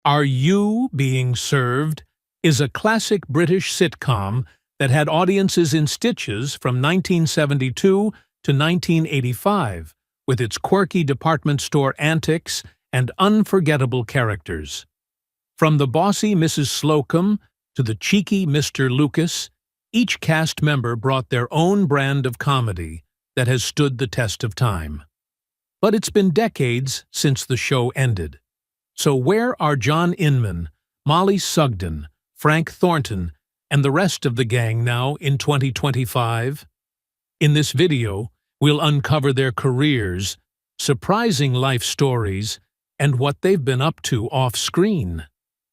Are You Being Served is a classic British sitcom that had audiences in stitches from 1972 to 1985, with its quirky department store antics and unforgettable characters. From the bossy Mrs. Slocum to the cheeky Mr. Lucas, each cast member brought their own brand of comedy that has stood the test of time. But it's been decades since the show ended. So where are John Inman, Mollie Sugden, Frank Thornton, and the rest of the gang now in 2025? In this video, we'll uncover their careers, surprising life stories, and what they've been up to off-screen.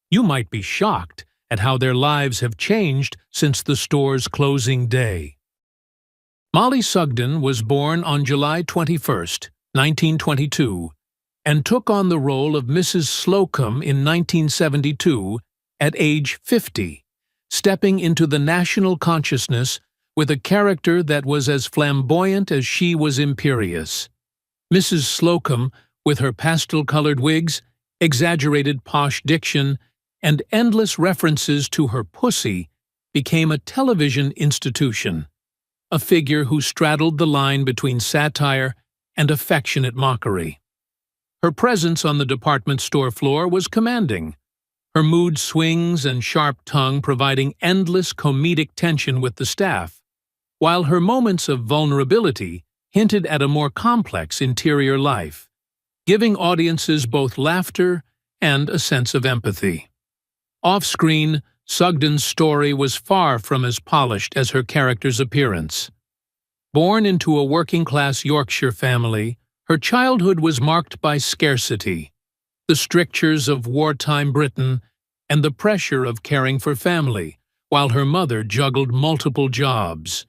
You might be shocked at how their lives have changed since the store's closing day. Mollie Sugden was born on July 21, 1922, and took on the role of Mrs. Slocum in 1972 at age 50, stepping into the national consciousness with a character that was as flamboyant as she was imperious. Mrs. Slocum, with her pastel-colored wigs, exaggerated posh diction, and endless references to her pussy, became a television institution, a figure who straddled the line between satire and affectionate mockery. Her presence on the department store floor was commanding, her mood swings and sharp tongue providing endless comedic tension with the staff, while her moments of vulnerability hinted at a more complex interior life, giving audiences both laughter and a sense of empathy. Off-screen, Sugden's story was far from as polished as her character's appearance. Born into a working-class Yorkshire family, her childhood was marked by scarcity, the strictures of wartime Britain, and the pressure of caring for family, while her mother juggled multiple jobs.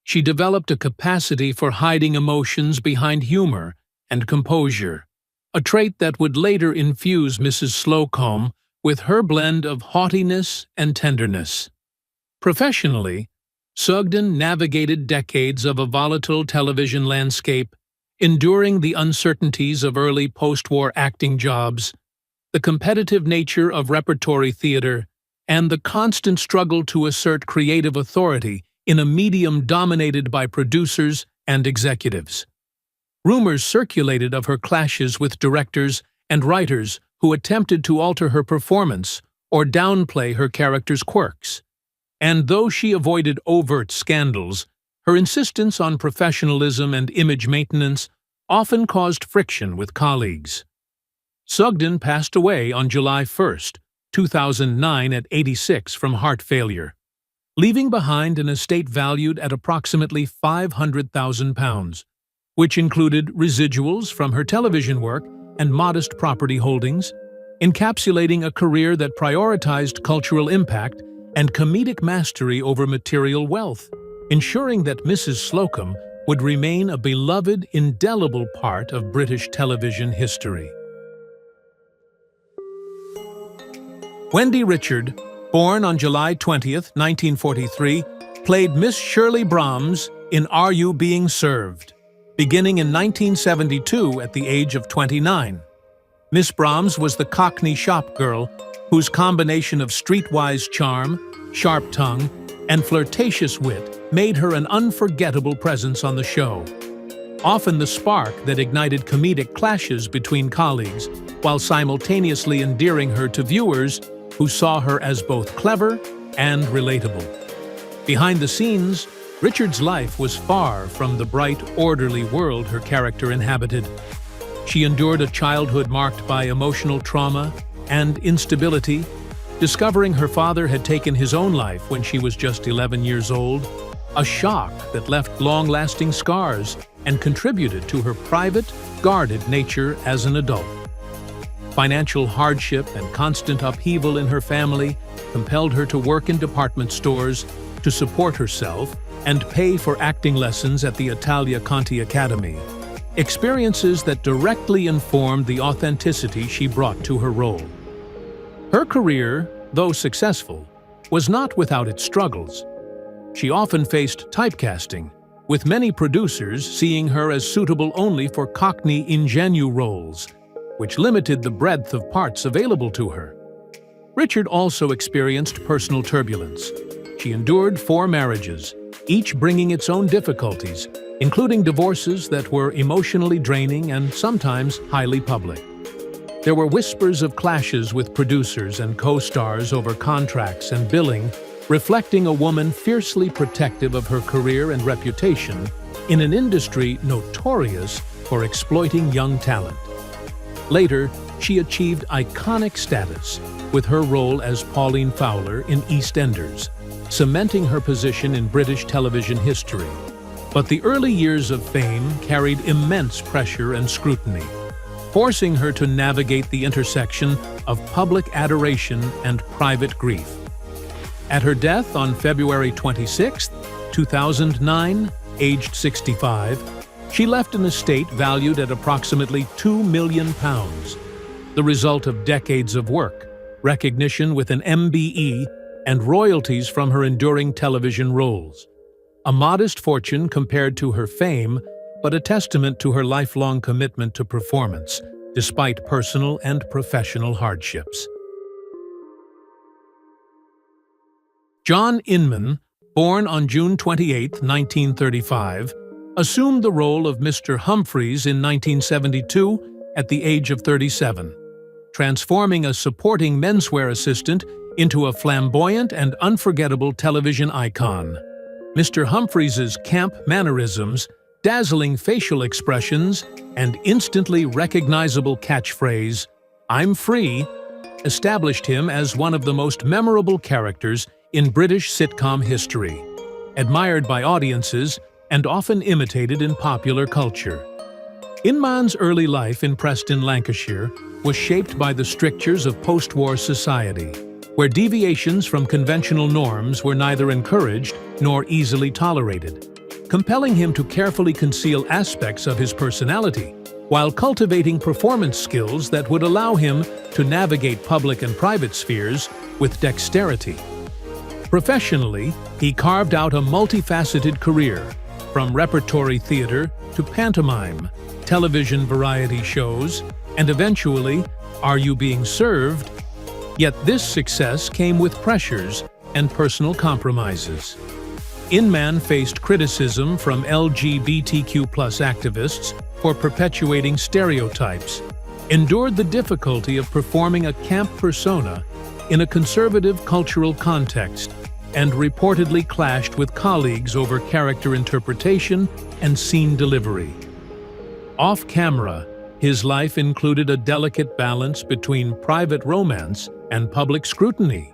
She developed a capacity for hiding emotions behind humor and composure, a trait that would later infuse Mrs. Slocum with her blend of haughtiness and tenderness. Professionally, Sugden navigated decades of a volatile television landscape, enduring the uncertainties of early post-war acting jobs, the competitive nature of repertory theater, and the constant struggle to assert creative authority in a medium dominated by producers and executives. Rumors circulated of her clashes with directors and writers who attempted to alter her performance or downplay her character's quirks. And though she avoided overt scandals, her insistence on professionalism and image maintenance often caused friction with colleagues. Sugden passed away on July 1, 2009 at 86 from heart failure, leaving behind an estate valued at approximately £500,000, which included residuals from her television work and modest property holdings, encapsulating a career that prioritized cultural impact and comedic mastery over material wealth, ensuring that Mrs. Slocum would remain a beloved, indelible part of British television history. Wendy Richard, born on July 20, 1943, played Miss Shirley Brahms in Are You Being Served, beginning in 1972 at the age of 29. Miss Brahms was the Cockney shop girl whose combination of streetwise charm, sharp tongue, and flirtatious wit made her an unforgettable presence on the show. Often the spark that ignited comedic clashes between colleagues, while simultaneously endearing her to viewers who saw her as both clever and relatable. Behind the scenes, Richard's life was far from the bright, orderly world her character inhabited. She endured a childhood marked by emotional trauma and instability, discovering her father had taken his own life when she was just 11 years old, a shock that left long-lasting scars and contributed to her private, guarded nature as an adult. Financial hardship and constant upheaval in her family compelled her to work in department stores to support herself and pay for acting lessons at the Italia Conti Academy, experiences that directly informed the authenticity she brought to her role. Her career, though successful, was not without its struggles. She often faced typecasting, with many producers seeing her as suitable only for Cockney ingenue roles, which limited the breadth of parts available to her. Richard also experienced personal turbulence. She endured 4 marriages, each bringing its own difficulties, including divorces that were emotionally draining and sometimes highly public. There were whispers of clashes with producers and co-stars over contracts and billing, reflecting a woman fiercely protective of her career and reputation in an industry notorious for exploiting young talent. Later, she achieved iconic status with her role as Pauline Fowler in EastEnders, cementing her position in British television history. But the early years of fame carried immense pressure and scrutiny, forcing her to navigate the intersection of public adoration and private grief. At her death on February 26, 2009, aged 65, she left an estate valued at approximately £2 million, the result of decades of work, recognition with an MBE, and royalties from her enduring television roles. A modest fortune compared to her fame, but a testament to her lifelong commitment to performance, despite personal and professional hardships. John Inman, born on June 28, 1935, assumed the role of Mr. Humphries in 1972 at the age of 37, transforming a supporting menswear assistant into a flamboyant and unforgettable television icon. Mr. Humphries's camp mannerisms, dazzling facial expressions, and instantly recognizable catchphrase, "I'm free," established him as one of the most memorable characters in British sitcom history, admired by audiences and often imitated in popular culture. Inman's early life in Preston, Lancashire, was shaped by the strictures of post-war society, where deviations from conventional norms were neither encouraged nor easily tolerated, compelling him to carefully conceal aspects of his personality, while cultivating performance skills that would allow him to navigate public and private spheres with dexterity. Professionally, he carved out a multifaceted career, from repertory theater to pantomime, television variety shows, and eventually, Are You Being Served? Yet this success came with pressures and personal compromises. Inman faced criticism from LGBTQ+ activists for perpetuating stereotypes, endured the difficulty of performing a camp persona in a conservative cultural context, and reportedly clashed with colleagues over character interpretation and scene delivery. Off-camera, his life included a delicate balance between private romance and public scrutiny.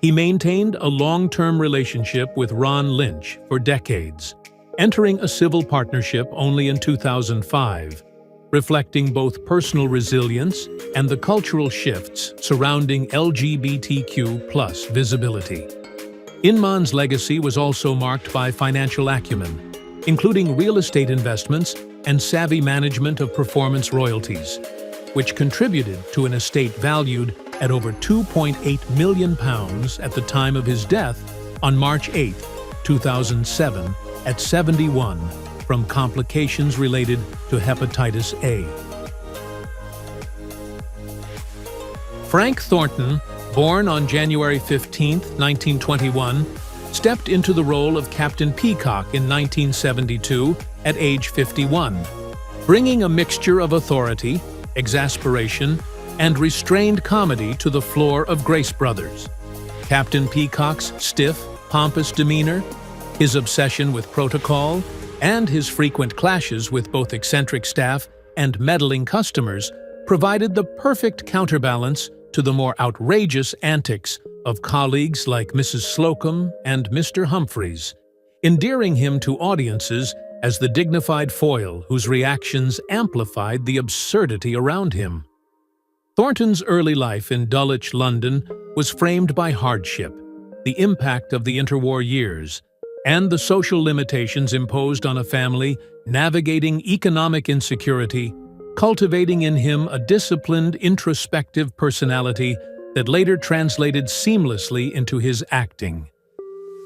He maintained a long-term relationship with Ron Lynch for decades, entering a civil partnership only in 2005, reflecting both personal resilience and the cultural shifts surrounding LGBTQ+ visibility. Inman's legacy was also marked by financial acumen, including real estate investments and savvy management of performance royalties, which contributed to an estate valued at over £2.8 million at the time of his death on March 8, 2007, at 71, from complications related to hepatitis A. Frank Thornton, born on January 15, 1921, stepped into the role of Captain Peacock in 1972 at age 51, bringing a mixture of authority, exasperation, and restrained comedy to the floor of Grace Brothers. Captain Peacock's stiff, pompous demeanor, his obsession with protocol, and his frequent clashes with both eccentric staff and meddling customers provided the perfect counterbalance to the more outrageous antics of colleagues like Mrs. Slocum and Mr. Humphries, endearing him to audiences as the dignified foil whose reactions amplified the absurdity around him. Thornton's early life in Dulwich, London, was framed by hardship, the impact of the interwar years, and the social limitations imposed on a family navigating economic insecurity, cultivating in him a disciplined, introspective personality that later translated seamlessly into his acting.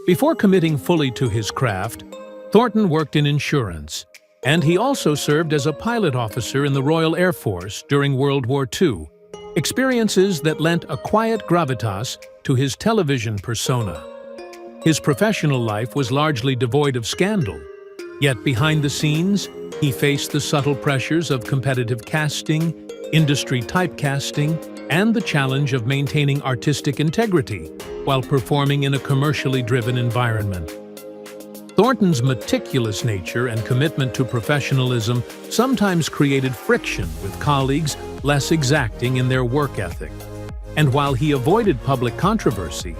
Before committing fully to his craft, Thornton worked in insurance, and he also served as a pilot officer in the Royal Air Force during World War II, experiences that lent a quiet gravitas to his television persona. His professional life was largely devoid of scandal, yet behind the scenes, he faced the subtle pressures of competitive casting, industry typecasting, and the challenge of maintaining artistic integrity while performing in a commercially driven environment. Thornton's meticulous nature and commitment to professionalism sometimes created friction with colleagues less exacting in their work ethic. And while he avoided public controversy,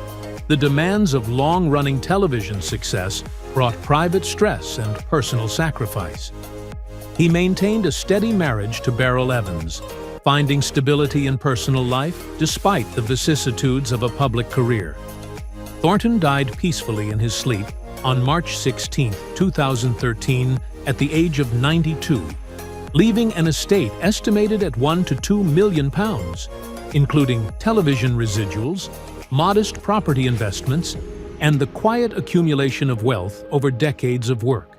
the demands of long-running television success brought private stress and personal sacrifice. He maintained a steady marriage to Beryl Evans, finding stability in personal life despite the vicissitudes of a public career. Thornton died peacefully in his sleep on March 16, 2013, at the age of 92, leaving an estate estimated at £1 to £2 million, including television residuals, modest property investments, and the quiet accumulation of wealth over decades of work,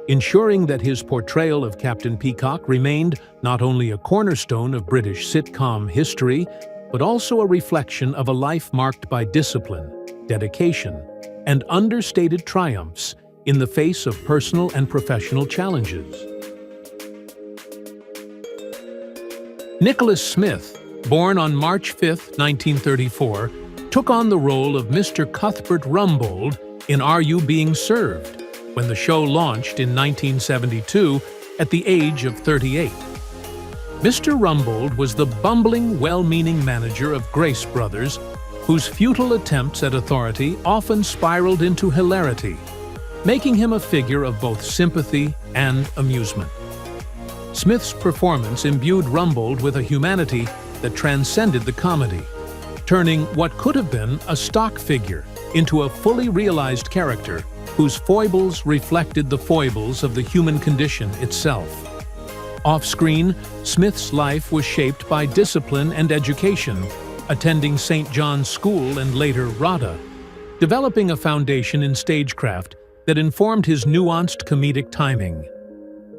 ensuring that his portrayal of Captain Peacock remained not only a cornerstone of British sitcom history, but also a reflection of a life marked by discipline, dedication, and understated triumphs in the face of personal and professional challenges. Nicholas Smith, born on March 5, 1934, took on the role of Mr. Cuthbert Rumbold in Are You Being Served, when the show launched in 1972 at the age of 38. Mr. Rumbold was the bumbling, well-meaning manager of Grace Brothers, whose futile attempts at authority often spiraled into hilarity, making him a figure of both sympathy and amusement. Smith's performance imbued Rumbold with a humanity that transcended the comedy, turning what could have been a stock figure into a fully realized character whose foibles reflected the foibles of the human condition itself. Off-screen, Smith's life was shaped by discipline and education, attending St. John's School and later RADA, developing a foundation in stagecraft that informed his nuanced comedic timing.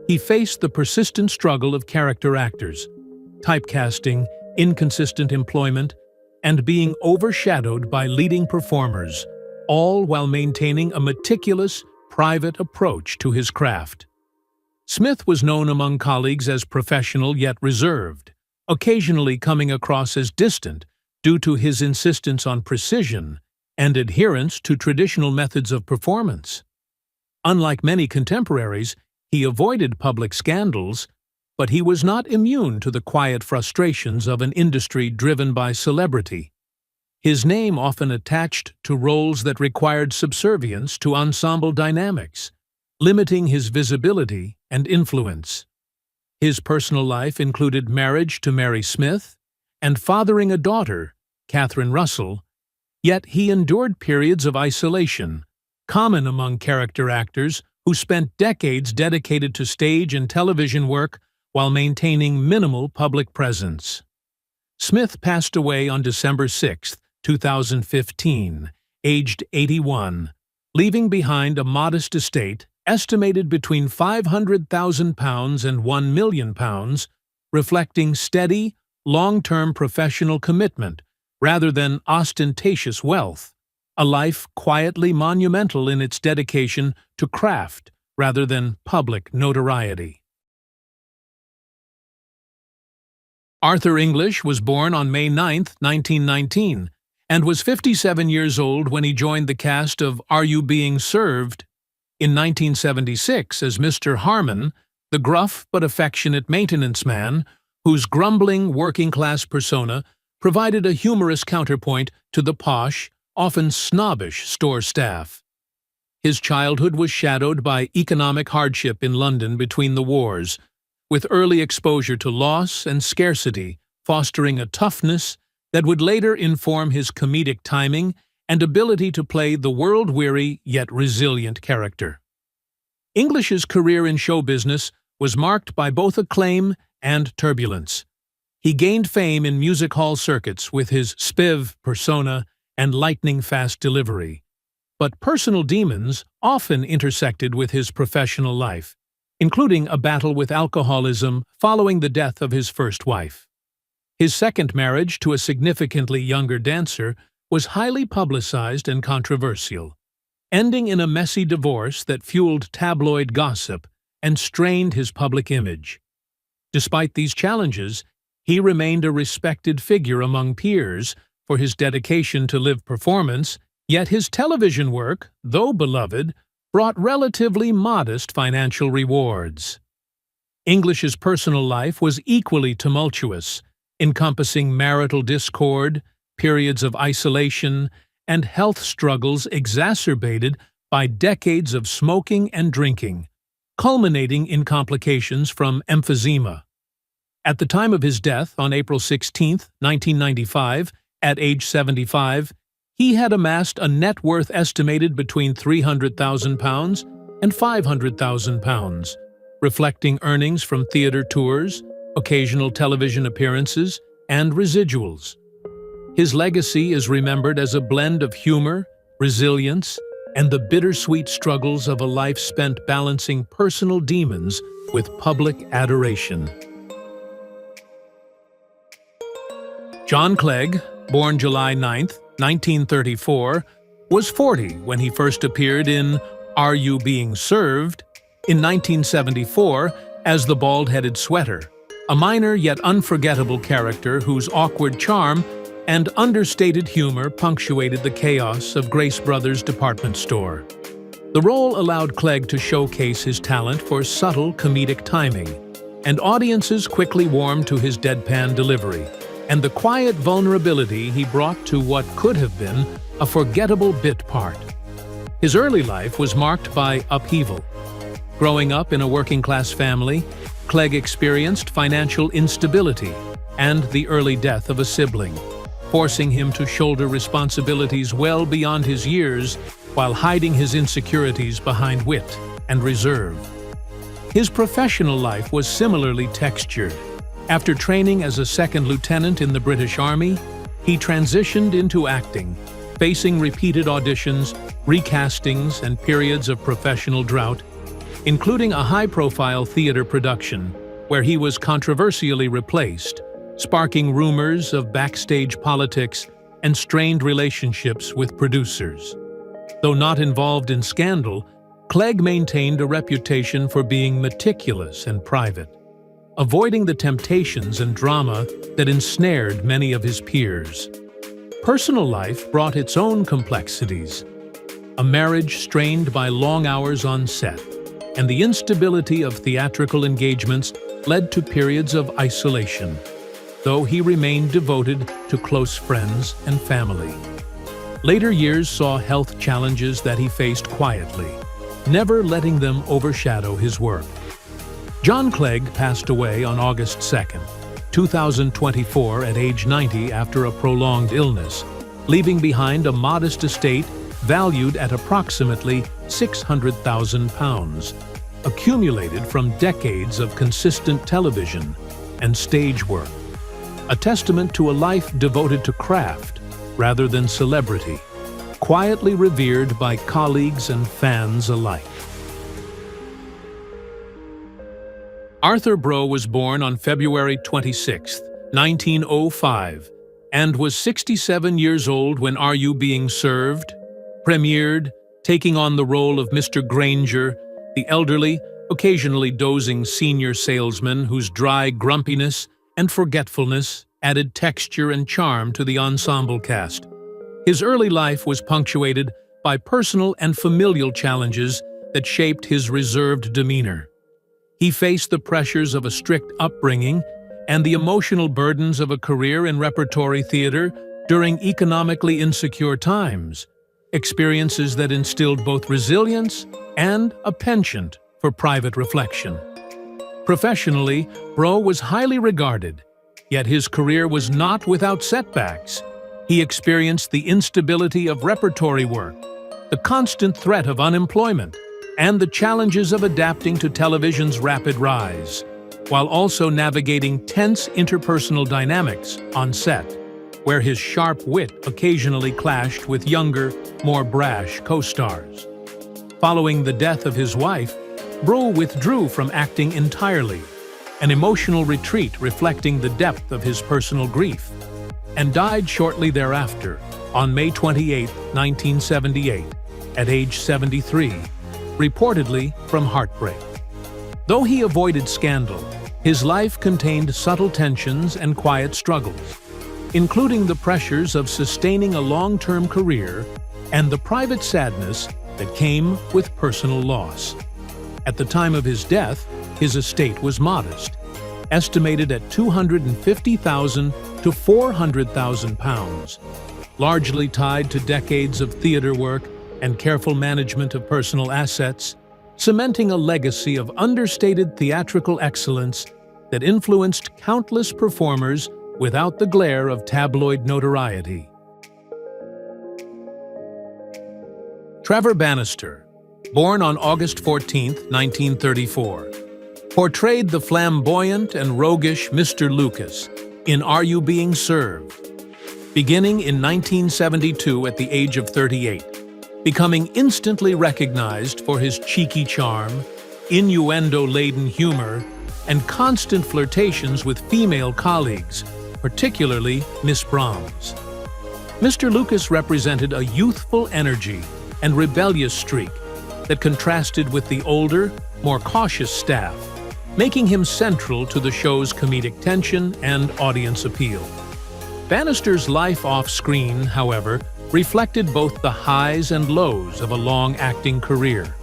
He faced the persistent struggle of character actors, typecasting, inconsistent employment, and being overshadowed by leading performers, all while maintaining a meticulous, private approach to his craft. Smith was known among colleagues as professional yet reserved, occasionally coming across as distant due to his insistence on precision and adherence to traditional methods of performance. Unlike many contemporaries, he avoided public scandals, but he was not immune to the quiet frustrations of an industry driven by celebrity. His name often attached to roles that required subservience to ensemble dynamics, limiting his visibility and influence. His personal life included marriage to Mary Smith and fathering a daughter, Catherine Russell, yet he endured periods of isolation, common among character actors who spent decades dedicated to stage and television work while maintaining minimal public presence. Smith passed away on December 6, 2015, aged 81, leaving behind a modest estate estimated between £500,000 and £1 million, reflecting steady, long-term professional commitment rather than ostentatious wealth, a life quietly monumental in its dedication to craft rather than public notoriety. Arthur English was born on May 9, 1919, and was 57 years old when he joined the cast of Are You Being Served? In 1976 as Mr. Harmon, the gruff but affectionate maintenance man whose grumbling working-class persona provided a humorous counterpoint to the posh, often snobbish store staff. His childhood was shadowed by economic hardship in London between the wars, with early exposure to loss and scarcity fostering a toughness that would later inform his comedic timing and ability to play the world-weary yet resilient character. English's career in show business was marked by both acclaim and turbulence. He gained fame in music hall circuits with his spiv persona and lightning-fast delivery, but personal demons often intersected with his professional life, including a battle with alcoholism following the death of his first wife. His second marriage to a significantly younger dancer was highly publicized and controversial, ending in a messy divorce that fueled tabloid gossip and strained his public image. Despite these challenges, he remained a respected figure among peers for his dedication to live performance, yet his television work, though beloved, brought relatively modest financial rewards. English's personal life was equally tumultuous, encompassing marital discord, periods of isolation, and health struggles exacerbated by decades of smoking and drinking, culminating in complications from emphysema. At the time of his death on April 16, 1995, at age 75, he had amassed a net worth estimated between £300,000 and £500,000, reflecting earnings from theater tours, occasional television appearances, and residuals. His legacy is remembered as a blend of humor, resilience, and the bittersweet struggles of a life spent balancing personal demons with public adoration. John Clegg, born July 9, 1934, was 40 when he first appeared in Are You Being Served? In 1974 as the bald-headed sweater, a minor yet unforgettable character whose awkward charm and understated humor punctuated the chaos of Grace Brothers department store. The role allowed Clegg to showcase his talent for subtle comedic timing, and audiences quickly warmed to his deadpan delivery and the quiet vulnerability he brought to what could have been a forgettable bit part. His early life was marked by upheaval. Growing up in a working-class family, Clegg experienced financial instability and the early death of a sibling, forcing him to shoulder responsibilities well beyond his years while hiding his insecurities behind wit and reserve. His professional life was similarly textured. After training as a second lieutenant in the British Army, he transitioned into acting, facing repeated auditions, recastings, and periods of professional drought, including a high-profile theater production where he was controversially replaced, sparking rumors of backstage politics and strained relationships with producers. Though not involved in scandal, Clegg maintained a reputation for being meticulous and private, avoiding the temptations and drama that ensnared many of his peers. Personal life brought its own complexities. A marriage strained by long hours on set, and the instability of theatrical engagements led to periods of isolation, though he remained devoted to close friends and family. Later years saw health challenges that he faced quietly, never letting them overshadow his work. John Clegg passed away on August 2, 2024 at age 90 after a prolonged illness, leaving behind a modest estate valued at approximately £600,000, accumulated from decades of consistent television and stage work, a testament to a life devoted to craft rather than celebrity, quietly revered by colleagues and fans alike. Arthur Brough was born on February 26, 1905, and was 67 years old when Are You Being Served? Premiered, taking on the role of Mr. Granger, the elderly, occasionally dozing senior salesman whose dry grumpiness and forgetfulness added texture and charm to the ensemble cast. His early life was punctuated by personal and familial challenges that shaped his reserved demeanor. He faced the pressures of a strict upbringing and the emotional burdens of a career in repertory theater during economically insecure times, experiences that instilled both resilience and a penchant for private reflection. Professionally, Brough was highly regarded, yet his career was not without setbacks. He experienced the instability of repertory work, the constant threat of unemployment, and the challenges of adapting to television's rapid rise, while also navigating tense interpersonal dynamics on set, where his sharp wit occasionally clashed with younger, more brash co-stars. Following the death of his wife, Brough withdrew from acting entirely, an emotional retreat reflecting the depth of his personal grief, and died shortly thereafter, on May 28, 1978, at age 73, reportedly from heartbreak. Though he avoided scandal, his life contained subtle tensions and quiet struggles, including the pressures of sustaining a long-term career and the private sadness that came with personal loss. At the time of his death, his estate was modest, estimated at £250,000 to £400,000, largely tied to decades of theater work and careful management of personal assets, cementing a legacy of understated theatrical excellence that influenced countless performers without the glare of tabloid notoriety. Trevor Bannister, born on August 14, 1934, portrayed the flamboyant and roguish Mr. Lucas in Are You Being Served? Beginning in 1972 at the age of 38, becoming instantly recognized for his cheeky charm, innuendo-laden humor, and constant flirtations with female colleagues, particularly Miss Brahms. Mr. Lucas represented a youthful energy and rebellious streak that contrasted with the older, more cautious staff, making him central to the show's comedic tension and audience appeal. Bannister's life off-screen, however, reflected both the highs and lows of a long acting career.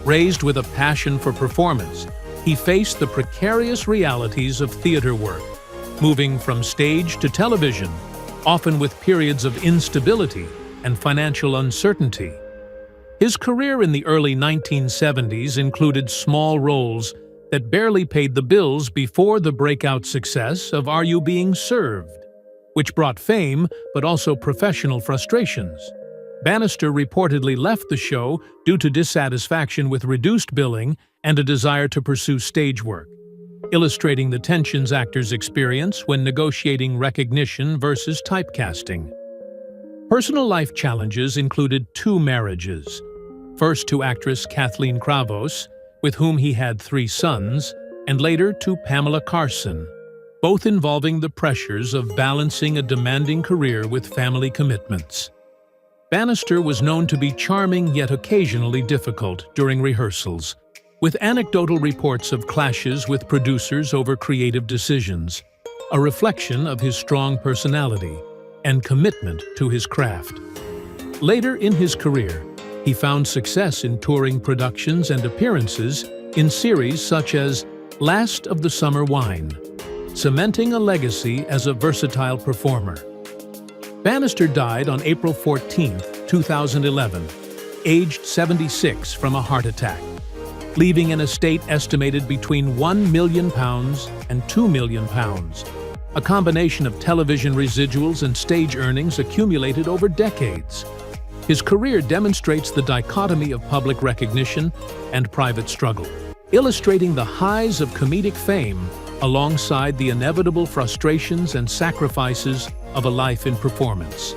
Raised with a passion for performance, he faced the precarious realities of theater work, moving from stage to television, often with periods of instability and financial uncertainty. His career in the early 1970s included small roles that barely paid the bills before the breakout success of Are You Being Served?, which brought fame but also professional frustrations. Bannister reportedly left the show due to dissatisfaction with reduced billing and a desire to pursue stage work, illustrating the tensions actors experience when negotiating recognition versus typecasting. Personal life challenges included 2 marriages, first to actress Kathleen Kravos, with whom he had 3 sons, and later to Pamela Carson, both involving the pressures of balancing a demanding career with family commitments. Bannister was known to be charming yet occasionally difficult during rehearsals, with anecdotal reports of clashes with producers over creative decisions, a reflection of his strong personality and commitment to his craft. Later in his career, he found success in touring productions and appearances in series such as Last of the Summer Wine, cementing a legacy as a versatile performer. Bannister died on April 14, 2011, aged 76 from a heart attack, leaving an estate estimated between £1 million and £2 million, a combination of television residuals and stage earnings accumulated over decades. His career demonstrates the dichotomy of public recognition and private struggle, illustrating the highs of comedic fame alongside the inevitable frustrations and sacrifices of a life in performance.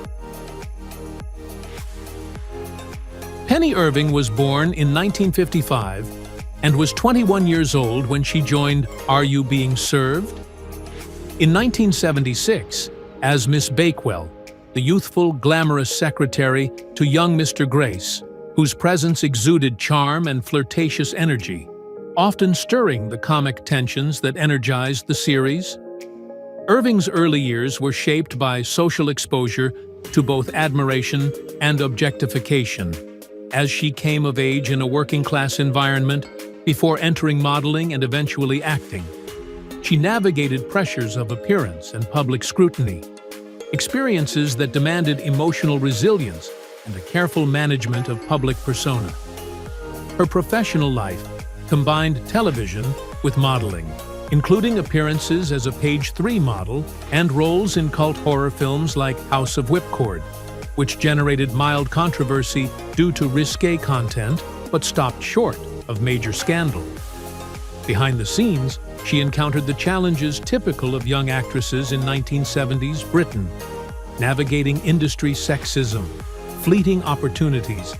Penny Irving was born in 1955 and was 21 years old when she joined Are You Being Served? In 1976, as Miss Bakewell, the youthful, glamorous secretary to young Mr. Grace, whose presence exuded charm and flirtatious energy, often stirring the comic tensions that energized the series. Irving's early years were shaped by social exposure to both admiration and objectification, as she came of age in a working-class environment before entering modeling and eventually acting. She navigated pressures of appearance and public scrutiny, experiences that demanded emotional resilience and a careful management of public persona. Her professional life combined television with modeling, including appearances as a Page 3 model and roles in cult horror films like House of Whipcord, which generated mild controversy due to risque content but stopped short of major scandal. Behind the scenes, she encountered the challenges typical of young actresses in 1970s Britain, navigating industry sexism, fleeting opportunities,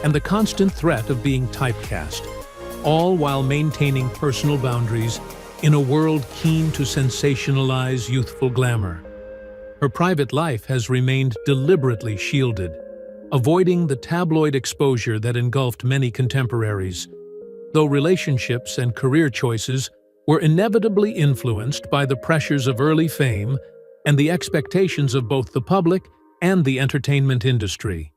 and the constant threat of being typecast, all while maintaining personal boundaries in a world keen to sensationalize youthful glamour. Her private life has remained deliberately shielded, avoiding the tabloid exposure that engulfed many contemporaries, though relationships and career choices were inevitably influenced by the pressures of early fame and the expectations of both the public and the entertainment industry.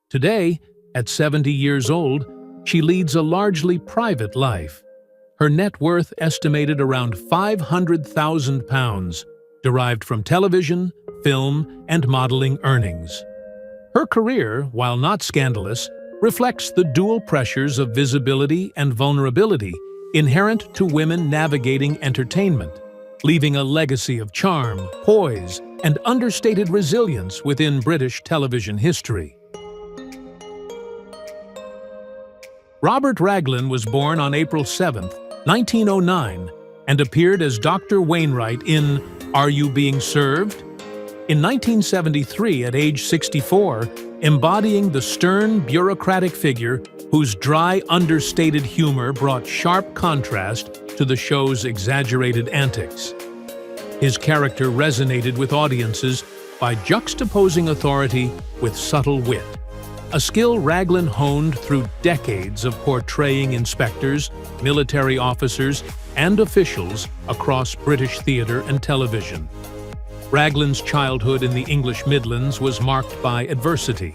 Today, at 70 years old, she leads a largely private life. Her net worth estimated around £500,000, derived from television, film, and modeling earnings. Her career, while not scandalous, reflects the dual pressures of visibility and vulnerability inherent to women navigating entertainment, leaving a legacy of charm, poise, and understated resilience within British television history. Robert Raglan was born on April 7, 1909, and appeared as Dr. Wainwright in Are You Being Served? In 1973, at age 64, embodying the stern, bureaucratic figure whose dry, understated humor brought sharp contrast to the show's exaggerated antics. His character resonated with audiences by juxtaposing authority with subtle wit, a skill Raglan honed through decades of portraying inspectors, military officers, and officials across British theatre and television. Raglan's childhood in the English Midlands was marked by adversity.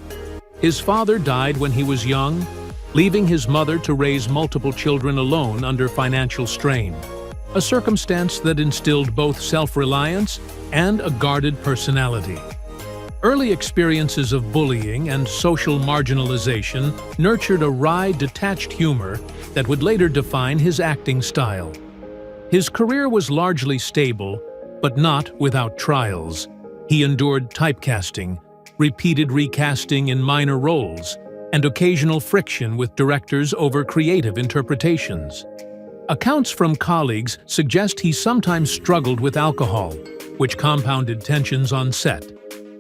His father died when he was young, leaving his mother to raise multiple children alone under financial strain, a circumstance that instilled both self-reliance and a guarded personality. Early experiences of bullying and social marginalization nurtured a wry, detached humor that would later define his acting style. His career was largely stable, but not without trials. He endured typecasting, repeated recasting in minor roles, and occasional friction with directors over creative interpretations. Accounts from colleagues suggest he sometimes struggled with alcohol, which compounded tensions on set,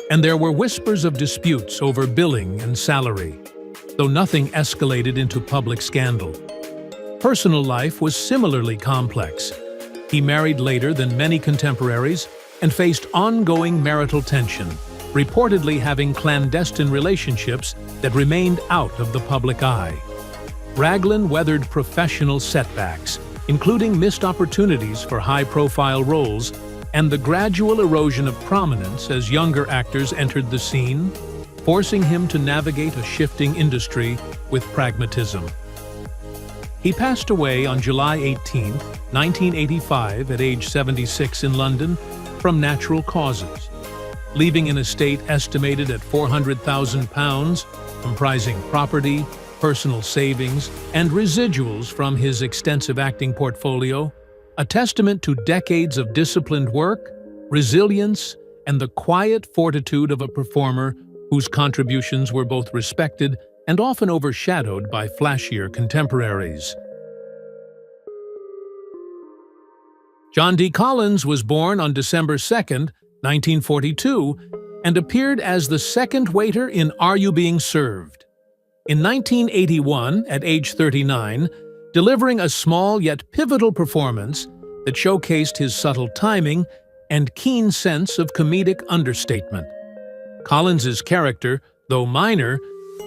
and there were whispers of disputes over billing and salary, though nothing escalated into public scandal. Personal life was similarly complex. He married later than many contemporaries and faced ongoing marital tension, reportedly having clandestine relationships that remained out of the public eye. Raglan weathered professional setbacks, including missed opportunities for high-profile roles and the gradual erosion of prominence as younger actors entered the scene, forcing him to navigate a shifting industry with pragmatism. He passed away on July 18, 1985, at age 76 in London from natural causes, leaving an estate estimated at £400,000, comprising property, personal savings, and residuals from his extensive acting portfolio, a testament to decades of disciplined work, resilience, and the quiet fortitude of a performer whose contributions were both respected and often overshadowed by flashier contemporaries. John D. Collins was born on December 2, 1942, and appeared as the second waiter in Are You Being Served? In 1981, at age 39, delivering a small yet pivotal performance that showcased his subtle timing and keen sense of comedic understatement. Collins's character, though minor,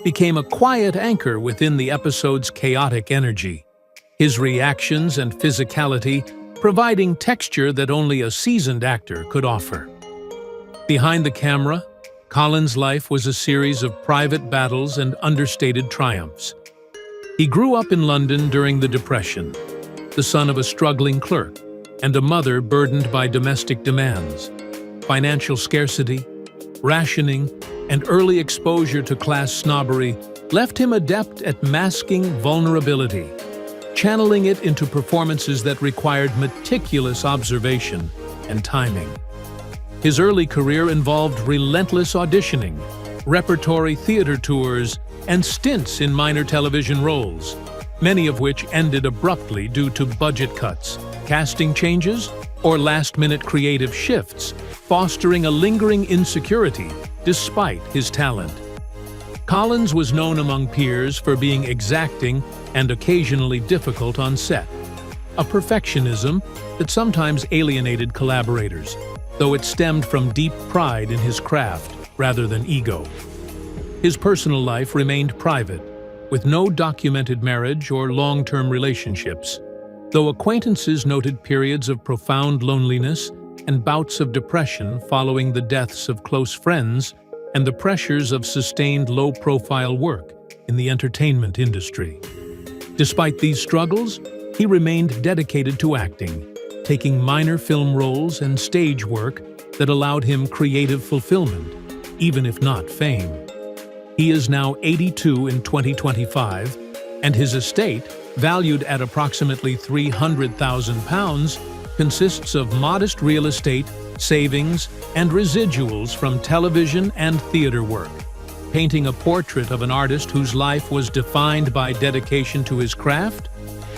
became a quiet anchor within the episode's chaotic energy, his reactions and physicality providing texture that only a seasoned actor could offer. Behind the camera, Collins' life was a series of private battles and understated triumphs. He grew up in London during the Depression, the son of a struggling clerk and a mother burdened by domestic demands. Financial scarcity, rationing, and early exposure to class snobbery left him adept at masking vulnerability, channeling it into performances that required meticulous observation and timing. His early career involved relentless auditioning, repertory theater tours, and stints in minor television roles, many of which ended abruptly due to budget cuts, casting changes, or last-minute creative shifts, fostering a lingering insecurity despite his talent. Collins was known among peers for being exacting and occasionally difficult on set. a perfectionism that sometimes alienated collaborators, though it stemmed from deep pride in his craft rather than ego. His personal life remained private, with no documented marriage or long-term relationships, though acquaintances noted periods of profound loneliness and bouts of depression following the deaths of close friends and the pressures of sustained low-profile work in the entertainment industry. Despite these struggles, he remained dedicated to acting, taking minor film roles and stage work that allowed him creative fulfillment, even if not fame. He is now 82 in 2025, and his estate, valued at approximately £300,000, consists of modest real estate, savings, and residuals from television and theater work, painting a portrait of an artist whose life was defined by dedication to his craft,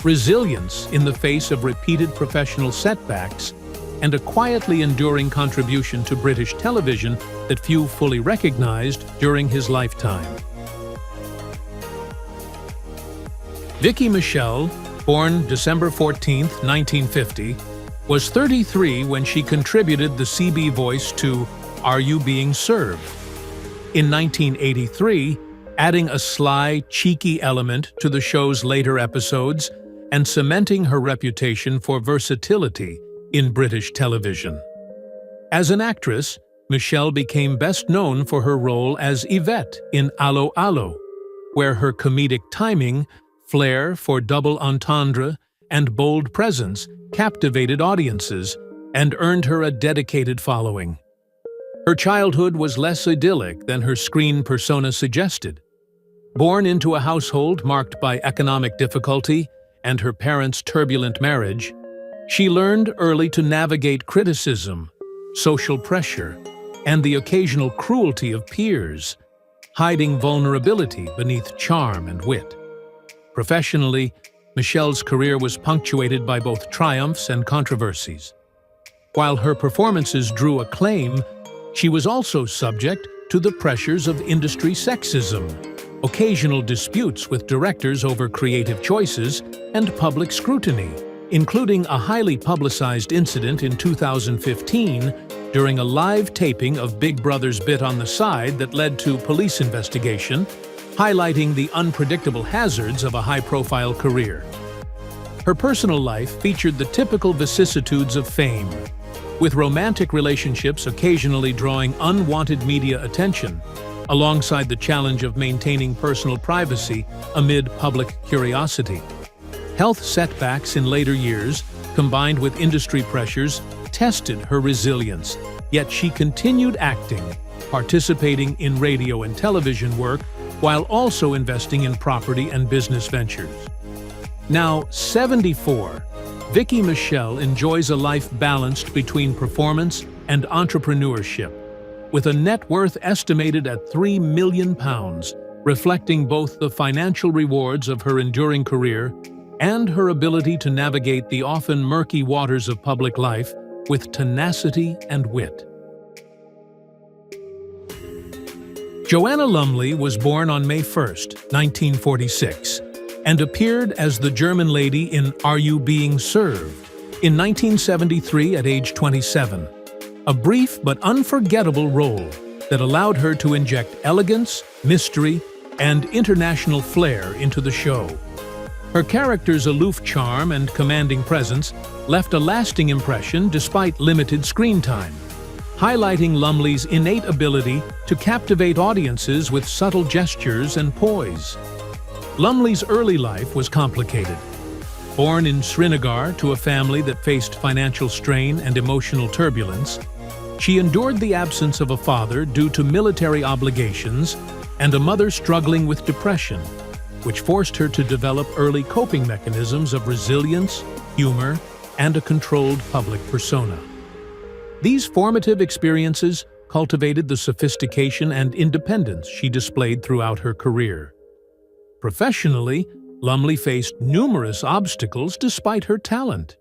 resilience in the face of repeated professional setbacks, and a quietly enduring contribution to British television that few fully recognized during his lifetime. Vicky Michelle, born December 14, 1950, was 33 when she contributed the CB voice to Are You Being Served? In 1983, adding a sly, cheeky element to the show's later episodes and cementing her reputation for versatility in British television. As an actress, Michelle became best known for her role as Yvette in Allo Allo, where her comedic timing, flair for double entendre, and bold presence captivated audiences and earned her a dedicated following. Her childhood was less idyllic than her screen persona suggested. Born into a household marked by economic difficulty and her parents' turbulent marriage, she learned early to navigate criticism, social pressure, and the occasional cruelty of peers, hiding vulnerability beneath charm and wit. Professionally, Michelle's career was punctuated by both triumphs and controversies. While her performances drew acclaim, she was also subject to the pressures of industry sexism, occasional disputes with directors over creative choices, and public scrutiny, including a highly publicized incident in 2015 during a live taping of Big Brother's Bit on the Side that led to police investigation, highlighting the unpredictable hazards of a high-profile career. Her personal life featured the typical vicissitudes of fame, with romantic relationships occasionally drawing unwanted media attention, alongside the challenge of maintaining personal privacy amid public curiosity. Health setbacks in later years, combined with industry pressures, tested her resilience, yet she continued acting, participating in radio and television work, while also investing in property and business ventures. Now 74, Vicky Michelle enjoys a life balanced between performance and entrepreneurship, with a net worth estimated at £3 million, reflecting both the financial rewards of her enduring career and her ability to navigate the often murky waters of public life with tenacity and wit. Joanna Lumley was born on May 1, 1946, and appeared as the German lady in Are You Being Served? In 1973 at age 27, a brief but unforgettable role that allowed her to inject elegance, mystery, and international flair into the show. Her character's aloof charm and commanding presence left a lasting impression despite limited screen time, highlighting Lumley's innate ability to captivate audiences with subtle gestures and poise. Lumley's early life was complicated. Born in Srinagar to a family that faced financial strain and emotional turbulence, she endured the absence of a father due to military obligations and a mother struggling with depression, which forced her to develop early coping mechanisms of resilience, humor, and a controlled public persona. These formative experiences cultivated the sophistication and independence she displayed throughout her career. Professionally, Lumley faced numerous obstacles despite her talent.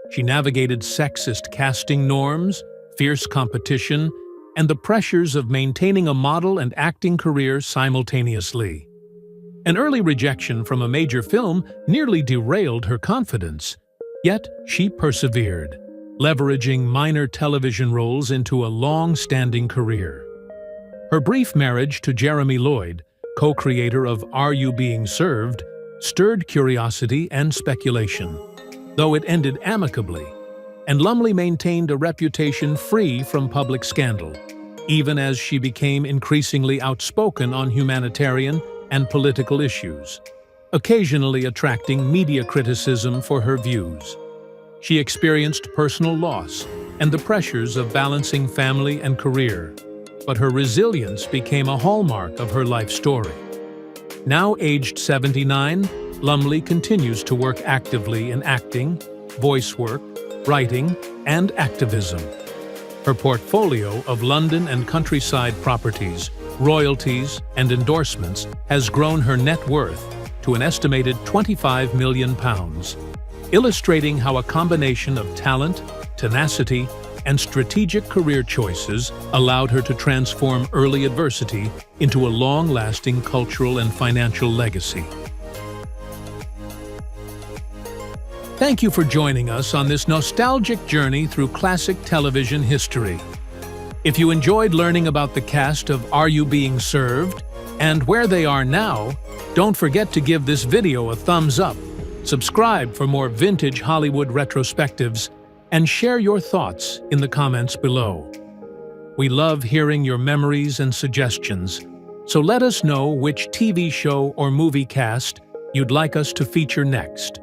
She navigated sexist casting norms, fierce competition, and the pressures of maintaining a model and acting career simultaneously. An early rejection from a major film nearly derailed her confidence, Yet she persevered, leveraging minor television roles into a long-standing career. Her brief marriage to Jeremy Lloyd, co-creator of Are You Being Served, stirred curiosity and speculation, though it ended amicably, and Lumley maintained a reputation free from public scandal, even as she became increasingly outspoken on humanitarian and political issues, occasionally attracting media criticism for her views. She experienced personal loss and the pressures of balancing family and career, but her resilience became a hallmark of her life story. Now aged 79, Lumley continues to work actively in acting, voice work, writing, and activism. Her portfolio of London and countryside properties, royalties, and endorsements has grown her net worth to an estimated £25 million, illustrating how a combination of talent, tenacity, and strategic career choices allowed her to transform early adversity into a long-lasting cultural and financial legacy. Thank you for joining us on this nostalgic journey through classic television history. If you enjoyed learning about the cast of Are You Being Served and where they are now, don't forget to give this video a thumbs up, subscribe for more vintage Hollywood retrospectives, and share your thoughts in the comments below. We love hearing your memories and suggestions, so let us know which TV show or movie cast you'd like us to feature next.